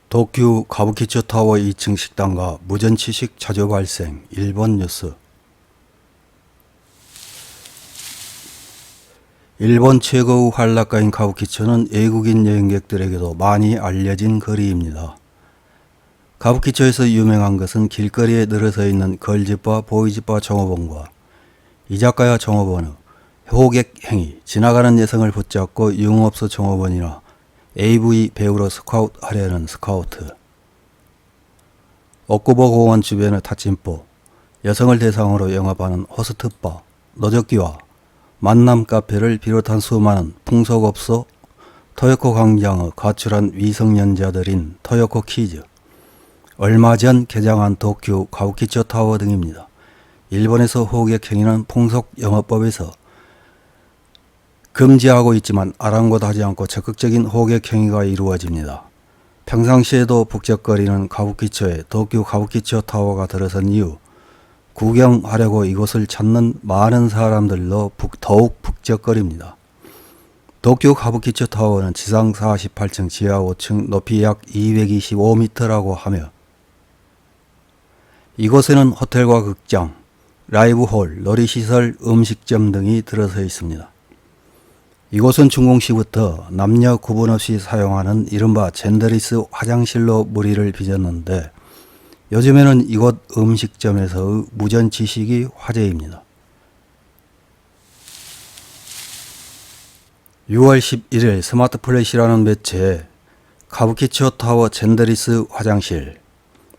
도쿄 가부키초타워 2층 식당가 무전취식 자주 발생. 일본 뉴스. 일본 최고의 한락가인 가부키초는 외국인 여행객들에게도 많이 알려진 거리입니다. 가부키초에서 유명한 것은 길거리에 늘어서 있는 걸즈바, 보이즈바 종업원과 이자카야 종업원의 호객 행위, 지나가는 여성을 붙잡고 유흥업소 종업원이나 AV 배우로 스카웃하려는 스카우트, 옥구보 공원 주변의 타침포, 여성을 대상으로 영업하는 호스트바, 노적기와 만남 카페를 비롯한 수많은 풍속업소, 토요코 광장의 가출한 위성년자들인 토요코 키즈, 얼마 전 개장한 도쿄 가부키초 타워 등입니다. 일본에서 호객 행위는 풍속영업법에서 금지하고 있지만 아랑곳하지 않고 적극적인 호객 행위가 이루어집니다. 평상시에도 북적거리는 가부키초에 도쿄 가부키초 타워가 들어선 이후 구경하려고 이곳을 찾는 많은 사람들로 더욱 북적거립니다. 도쿄 가부키초 타워는 지상 48층, 지하 5층, 높이 약 225m라고 하며 이곳에는 호텔과 극장, 라이브홀, 놀이시설, 음식점 등이 들어서 있습니다. 이곳은 중공시부터 남녀 구분 없이 사용하는 이른바 젠더리스 화장실로 무리를 빚었는데 요즘에는 이곳 음식점에서의 무전취식이 화제입니다. 6월 11일 스마트플래시라는 매체에 가부키초 타워 젠더리스 화장실,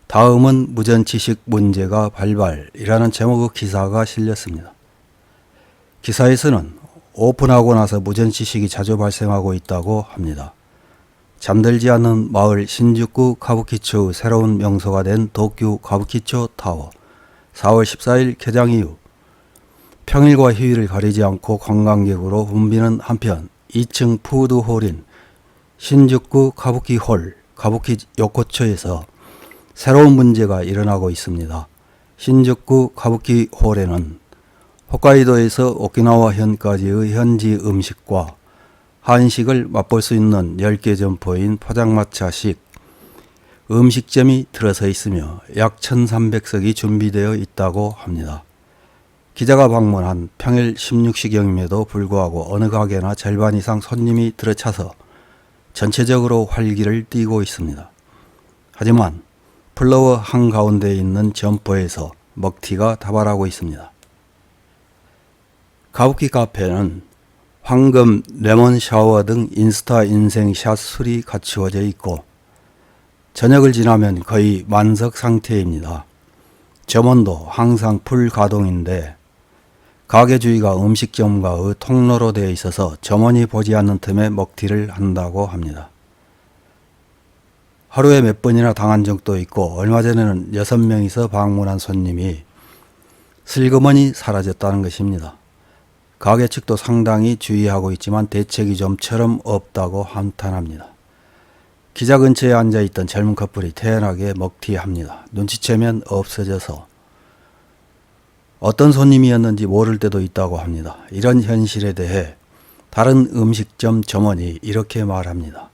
다음은 무전취식 문제가 발발이라는 제목의 기사가 실렸습니다. 기사에서는 오픈하고 나서 무전취식이 자주 발생하고 있다고 합니다. 잠들지 않는 마을 신주쿠 가부키초의 새로운 명소가 된 도쿄 가부키초 타워 4월 14일 개장 이후 평일과 휴일을 가리지 않고 관광객으로 붐비는 한편 2층 푸드홀인 신주쿠 가부키홀 가부키 요코초에서 새로운 문제가 일어나고 있습니다. 신주쿠 가부키홀에는 홋카이도에서 오키나와현까지의 현지 음식과 한식을 맛볼 수 있는 10개 점포인 포장마차식 음식점이 들어서 있으며 약 1300석이 준비되어 있다고 합니다. 기자가 방문한 평일 16시경임에도 불구하고 어느 가게나 절반 이상 손님이 들어차서 전체적으로 활기를 띠고 있습니다. 하지만 플로어 한가운데에 있는 점포에서 먹튀가 다발하고 있습니다. 가부키 카페는 황금, 레몬 샤워 등 인스타 인생 샷 술이 갖추어져 있고 저녁을 지나면 거의 만석 상태입니다. 점원도 항상 풀 가동인데 가게 주위가 음식점과의 통로로 되어 있어서 점원이 보지 않는 틈에 먹튀를 한다고 합니다. 하루에 몇 번이나 당한 적도 있고 얼마 전에는 6명이서 방문한 손님이 슬그머니 사라졌다는 것입니다. 가게 측도 상당히 주의하고 있지만 대책이 좀처럼 없다고 한탄합니다. 기자 근처에 앉아있던 젊은 커플이 태연하게 먹튀합니다. 눈치채면 없어져서 어떤 손님이었는지 모를 때도 있다고 합니다. 이런 현실에 대해 다른 음식점 점원이 이렇게 말합니다.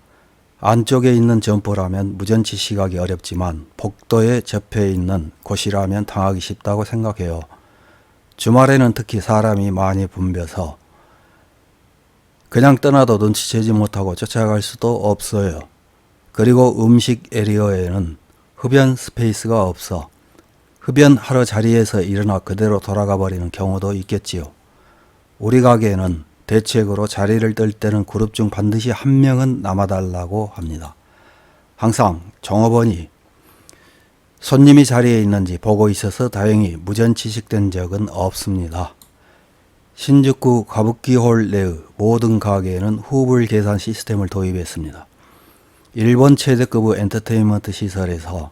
안쪽에 있는 점포라면 무전치 시각이 어렵지만 복도에 접해 있는 곳이라면 당하기 쉽다고 생각해요. 주말에는 특히 사람이 많이 붐벼서 그냥 떠나도 눈치채지 못하고 쫓아갈 수도 없어요. 그리고 음식 에리어에는 흡연 스페이스가 없어 흡연하러 자리에서 일어나 그대로 돌아가 버리는 경우도 있겠지요. 우리 가게에는 대책으로 자리를 뜰 때는 그룹 중 반드시 한 명은 남아달라고 합니다. 항상 종업원이 손님이 자리에 있는지 보고 있어서 다행히 무전취식된 적은 없습니다. 신주쿠 가부키홀 내의 모든 가게에는 후불 계산 시스템을 도입했습니다. 일본 최대급의 엔터테인먼트 시설에서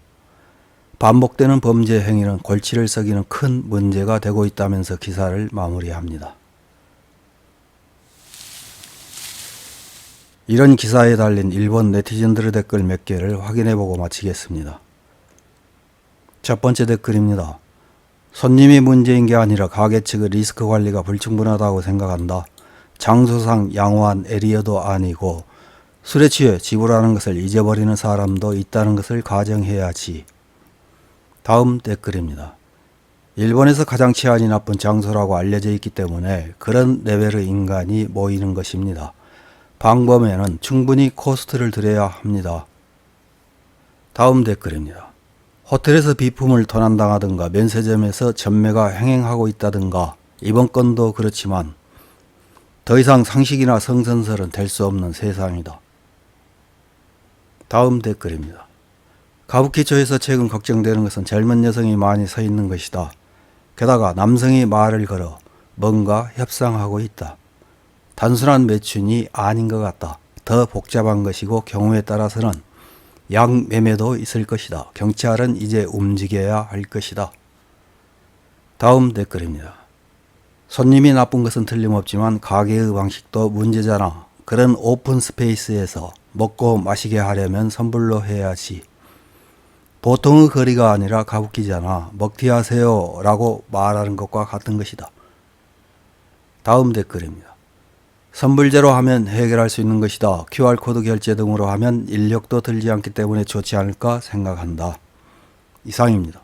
반복되는 범죄 행위는 골치를 썩이는 큰 문제가 되고 있다면서 기사를 마무리합니다. 이런 기사에 달린 일본 네티즌들의 댓글 몇 개를 확인해보고 마치겠습니다. 첫 번째 댓글입니다. 손님이 문제인 게 아니라 가게 측의 리스크 관리가 불충분하다고 생각한다. 장소상 양호한 에리어도 아니고 술에 취해 지불하는 것을 잊어버리는 사람도 있다는 것을 가정해야지. 다음 댓글입니다. 일본에서 가장 치안이 나쁜 장소라고 알려져 있기 때문에 그런 레벨의 인간이 모이는 것입니다. 방범에는 충분히 코스트를 들여야 합니다. 다음 댓글입니다. 호텔에서 비품을 도난당하든가 면세점에서 전매가 횡행하고 있다든가 이번 건도 그렇지만 더 이상 상식이나 성선설은 될 수 없는 세상이다. 다음 댓글입니다. 가부키초에서 최근 걱정되는 것은 젊은 여성이 많이 서 있는 것이다. 게다가 남성이 말을 걸어 뭔가 협상하고 있다. 단순한 매춘이 아닌 것 같다. 더 복잡한 것이고 경우에 따라서는 양매매도 있을 것이다. 경찰은 이제 움직여야 할 것이다. 다음 댓글입니다. 손님이 나쁜 것은 틀림없지만 가게의 방식도 문제잖아. 그런 오픈 스페이스에서 먹고 마시게 하려면 선불로 해야지. 보통의 거리가 아니라 가부키잖아. 먹튀하세요 라고 말하는 것과 같은 것이다. 다음 댓글입니다. 선불제로 하면 해결할 수 있는 것이다. QR코드 결제 등으로 하면 인력도 들지 않기 때문에 좋지 않을까 생각한다. 이상입니다.